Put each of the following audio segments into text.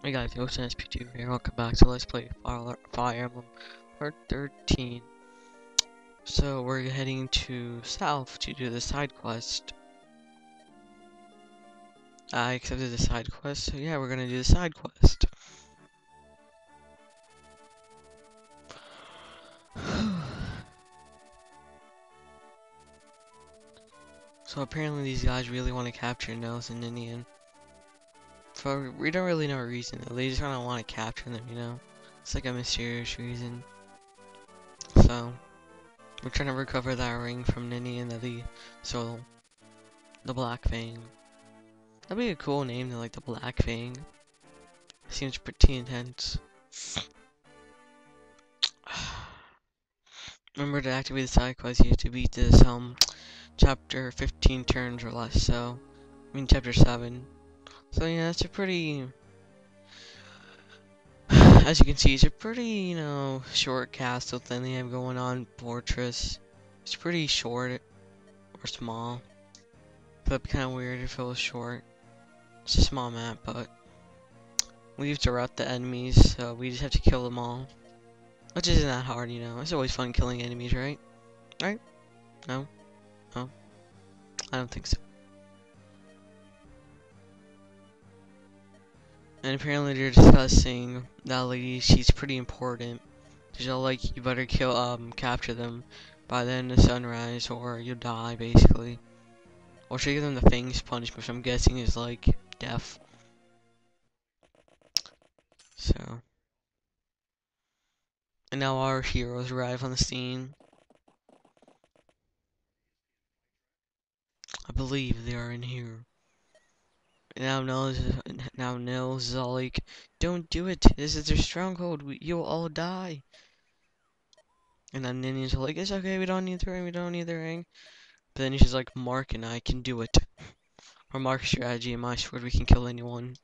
Hey guys, SP2 here. Welcome back to Let's Play Fire Emblem Part 13. So we're heading to South to do the side quest. I accepted the side quest, so yeah, we're gonna do the side quest. So apparently these guys really want to capture Nels and Ninian. We don't really know a reason, though. They just kind of want to capture them, you know? It's like a mysterious reason. So, we're trying to recover that ring from Ninian that he stole. The Black Fang. That'd be a cool name, like the Black Fang. Seems pretty intense. Remember to activate the side quest, you have to beat this chapter 15 turns or less, so I mean chapter 7. So yeah, it's a pretty as you can see, it's a pretty, short castle thing they have going on, fortress. It's pretty short or small. That'd be kinda weird if it was short. It's a small map, but we have to rout the enemies, so we just have to kill them all. Which isn't that hard, you know. It's always fun killing enemies, right? Right? No? No? I don't think so. And apparently they're discussing that lady, she's pretty important. She's all like, you better capture them by the end of sunrise or you'll die, basically. Or she'll give them the Fang's punishment, which I'm guessing is like death. So. And now our heroes arrive on the scene. I believe they are in here. And now Nils is all like, don't do it. This is their stronghold. You'll all die. And then Ninian's all like, it's okay. We don't need the ring. We don't need the ring. But then she's like, Mark and I can do it. Or Mark's strategy and my sword, we can kill anyone.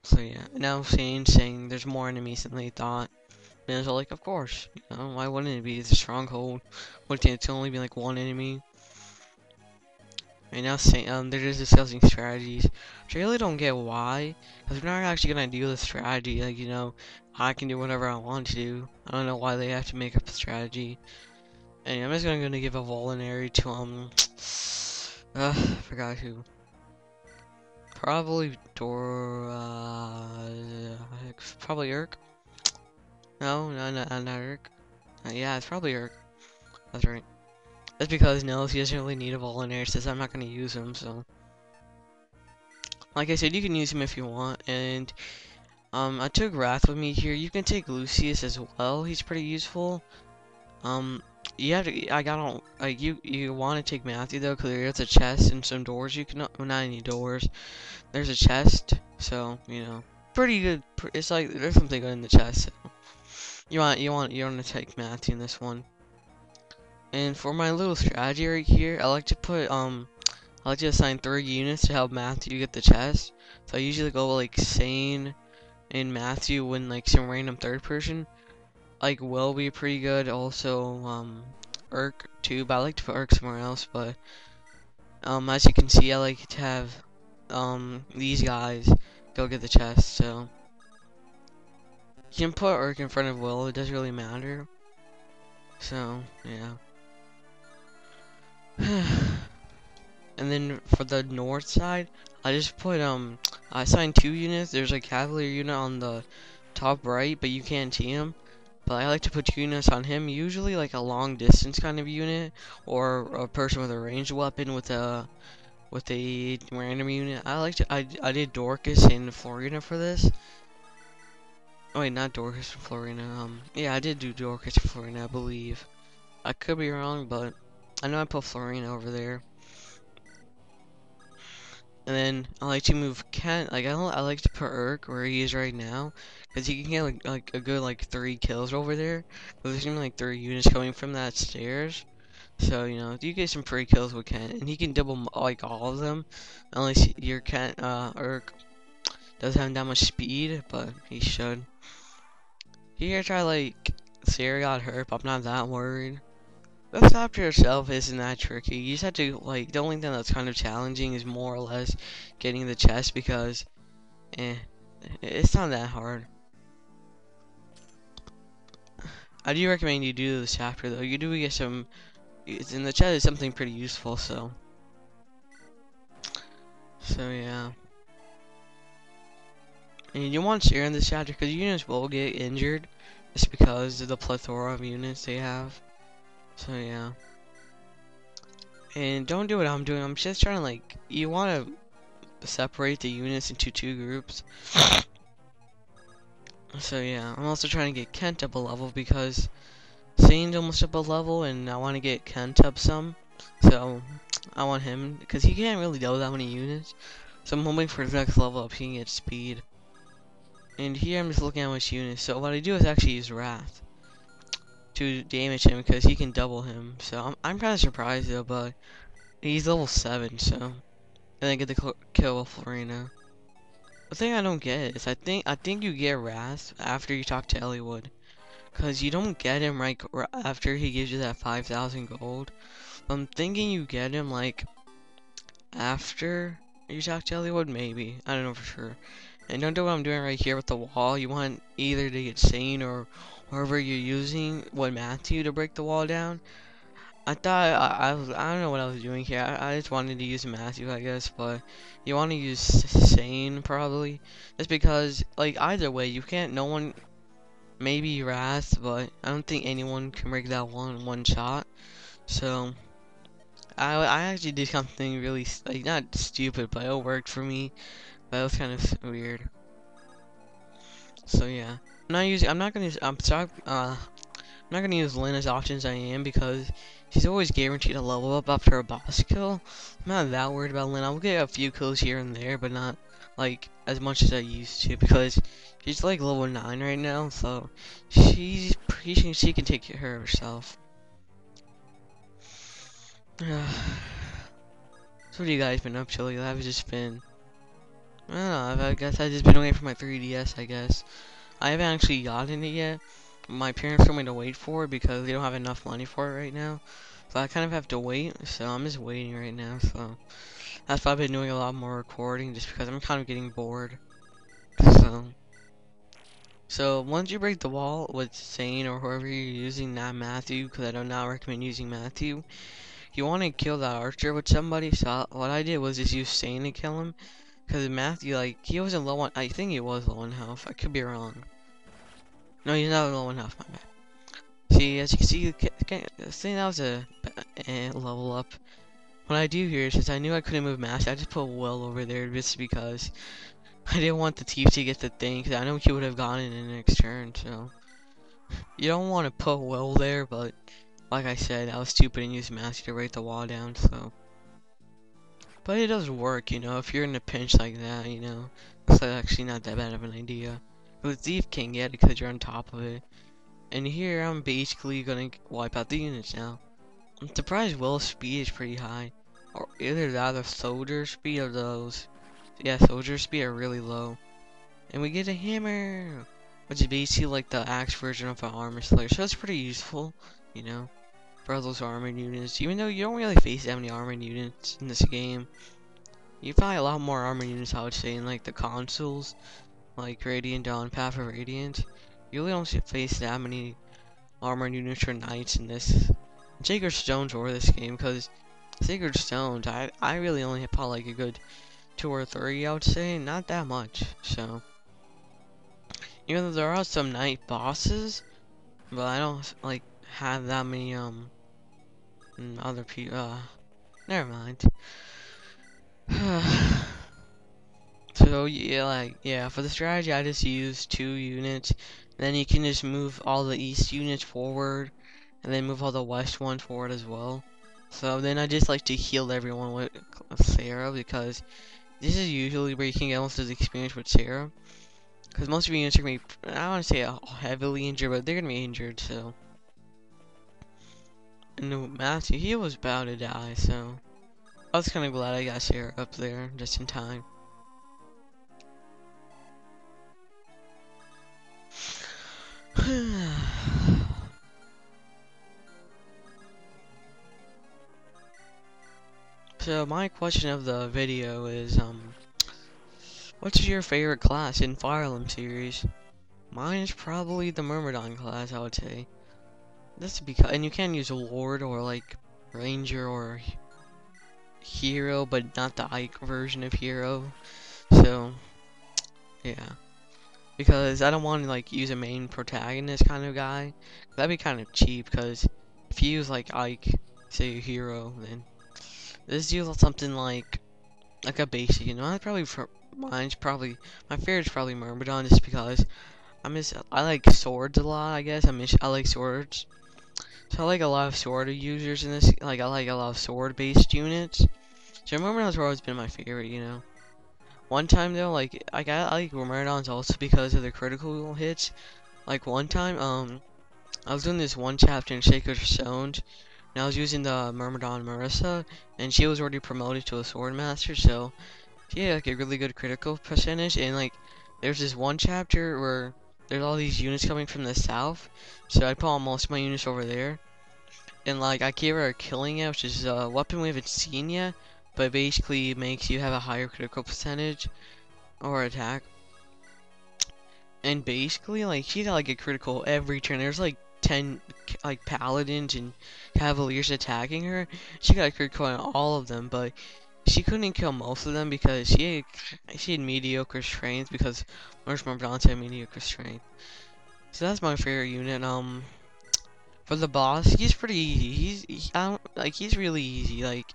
So yeah. And now Shane's saying there's more enemies than they thought. And it's all like, of course. You know, why wouldn't it be? It's a stronghold. Wouldn't it only be like one enemy? And now they're just discussing strategies, which I really don't get why, because we're not actually gonna do the strategy. Like, you know, I can do whatever I want to do. I don't know why they have to make up a strategy. And I'm just gonna give a voluntary to I forgot who. Probably probably Urk. No, not Urk. Yeah, it's probably Urk. That's right. That's because Nils, he doesn't really need a voluntary, says I'm not gonna use him, so. Like I said, you can use him if you want, and I took Wrath with me here. You can take Lucius as well. He's pretty useful. You have to. I got on. Like you want to take Matthew though, because there's a chest and some doors. You can well, not any doors. There's a chest, so you know, pretty good. It's like there's something good in the chest. So. You want to take Matthew in this one. And for my little strategy right here, I like to put I like to assign 3 units to help Matthew get the chest. So I usually go like Sane and Matthew when like some random third person. Like Will be pretty good. Also Urk too, but I like to put Urk somewhere else. But as you can see, I like to have these guys go get the chest. So you can put Urk in front of Will. It doesn't really matter. So yeah. And then for the north side, I just put I assigned 2 units. There's a cavalry unit on the top right, but you can't see him. But I like to put 2 units on him, usually like a long distance kind of unit, or a person with a ranged weapon with a random unit. I did Dorcas and Florina for this. Oh wait, not Dorcas and Florina. Yeah, I did do Dorcas and Florina, I believe. I could be wrong, but I know I put Florina over there. And then I like to move Kent. Like I like to put Urk where he is right now, because he can get like a good like 3 kills over there. But there's gonna be like 3 units coming from that stairs. So you know you get some free kills with Kent, and he can double like all of them, unless your Kent Urk doesn't have that much speed, but he should. You gotta try like Sorrry got hurt, but I'm not that worried. The chapter itself isn't that tricky. You just have to, like, the only thing that's kind of challenging is more or less getting the chest because, It's not that hard. I do recommend you do this chapter though. You do get some. It's in the chat is something pretty useful. So yeah. And you want to share in this chapter because units will get injured just because of the plethora of units they have. So yeah. And don't do what I'm doing. I'm just trying to like. You want to separate the units into 2 groups. So yeah. I'm also trying to get Kent up a level because Sane's almost up a level, and I want to get Kent up some. So I want him because he can't really deal with that many units. So I'm hoping for the next level up he can get speed. And here I'm just looking at which units. So what I do is actually use Wrath to damage him because he can double him. So I'm kind of surprised though, but he's level 7, so and I get the kill with Florina. The thing I don't get is I think you get Wrath after you talk to Elliewood, cause you don't get him right after he gives you that 5,000 gold. I'm thinking you get him like after you talk to Elliewood, maybe. I don't know for sure. And don't do what I'm doing right here with the wall. You want either to get Sane or whoever you're using would Matthew to break the wall down. I thought I don't know what I was doing here. I just wanted to use Matthew, I guess, but you want to use Sane probably, just because like either way you can't. No one, maybe Wrath, but I don't think anyone can break that one shot. So I actually did something really like not stupid, but it worked for me. But it was kind of weird. So yeah, I'm not gonna use. I'm sorry. I'm not gonna use Lynn as often as I am because she's always guaranteed a level up after a boss kill. I'm not that worried about Lynn. I'll get a few kills here and there, but not like as much as I used to because she's like level 9 right now, so she can take care of herself. So what have you guys been up to? Like, I've just been, I don't know, I guess I've just been waiting for my 3DS, I guess. I haven't actually gotten it yet. My parents told me to wait for it because they don't have enough money for it right now. So I kind of have to wait, so I'm just waiting right now, so that's why I've been doing a lot more recording, just because I'm kind of getting bored. So once you break the wall with Sane or whoever you're using, not Matthew, because I do not recommend using Matthew, you want to kill that archer with somebody. So what I did was just use Sane to kill him, because Matthew, like, he wasn't low on, I think he was low on health, I could be wrong. No, he's not low on health, my bad. See, as you can see, I think that was a level up. What I do here is, since I knew I couldn't move Mash, I just put Will over there just because I didn't want the thief to get the thing, because I know he would have gone in the next turn, so. You don't want to put Will there, but like I said, I was stupid and used Mash to break the wall down, so. But it does work, you know, if you're in a pinch like that, you know. It's actually not that bad of an idea. But the thief can't get it because you're on top of it. And here I'm basically gonna wipe out the units now. I'm surprised Will's speed is pretty high. Or either that or soldier speed or those. Yeah, soldier speed are really low. And we get a hammer! Which is basically like the axe version of an armor slayer. So it's pretty useful, you know, for those armored units. Even though you don't really face that many armored units in this game. You find a lot more armored units, I would say, in like the consoles. Like Radiant Dawn, Path of Radiant. You really don't face that many armored units or knights in this. Sacred Stones were this game, because Sacred Stones, I really only hit probably like a good 2 or 3, I would say, not that much, so. Even though there are some knight bosses, but I don't, like, have that many, other people, never mind. So, yeah, like, yeah, for the strategy, I just use 2 units, and then you can just move all the east units forward, and then move all the west ones forward as well. So then I just like to heal everyone with Sarah, because this is usually where you can get most of the experience with Sarah. Because most of your units are going to be, I don't want to say heavily injured, but they're going to be injured, so. And Matthew, he was about to die, so. I was kind of glad I got Sarah up there just in time. So my question of the video is, What's your favorite class in Fire Emblem series? Mine is probably the Myrmidon class, I would say. That's because, and you can use a Lord or like Ranger or Hero, but not the Ike version of Hero. So, yeah. Because I don't want to like use a main protagonist kind of guy. That'd be kind of cheap, because if you use like Ike, say a hero, then this use something like a basic, you know. I probably for mine's probably my favorite's probably Myrmidon, just because I like swords a lot. I guess I like swords, so I like a lot of sword users in this. Like I like a lot of sword based units. So Myrmidon's always been my favorite, you know. One time though, I like Myrmidon's also because of the critical hits. Like one time, I was doing this one chapter in Sacred Stones, and I was using the Myrmidon Marissa, and she was already promoted to a sword master, so she had like a really good critical percentage. And like, there's this one chapter where there's all these units coming from the south, so I put all most of my units over there, and like I gave her a killing it, which is a weapon we haven't seen yet, but basically makes you have a higher critical percentage or attack. And basically, like, she got like a critical every turn. There's like 10 like paladins and cavaliers attacking her. She got a critical on all of them, but she couldn't kill most of them because she had mediocre strength, because most Myrmidons had mediocre strength. So that's my favorite unit. For the boss, he's pretty easy. I don't like, he's really easy. Like,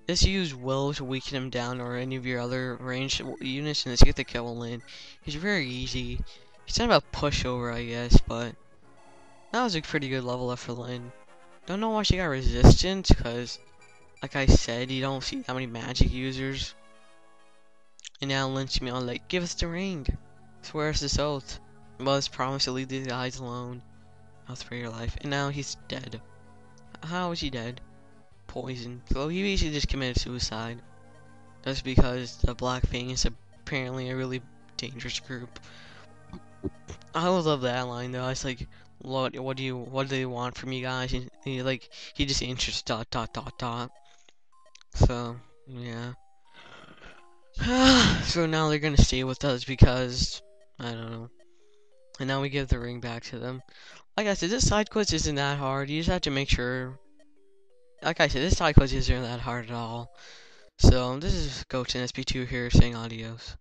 just use Will to weaken him down, or any of your other ranged units, and just get the kill in. He's very easy. He's kind of a pushover, I guess, but that was a pretty good level up for Lynn. Don't know why she got resistance, because, like I said, you don't see that many magic users. And now Lynn's me on, like, give us the ring. Swear us this oath. You must promise to leave these guys alone. I'll spare your life. And now he's dead. How is he dead? Poison. So he basically just committed suicide. Just because the Black Fang is apparently a really dangerous group. I would love that line though. It's like, what do they want from you guys? And he just answers dot dot dot dot. So yeah. So now they're gonna stay with us because I don't know. And now we give the ring back to them. Like I said, this side quest isn't that hard. You just have to make sure. Like I said, this side quest isn't that hard at all. So this is Goat and SP2 here saying adios.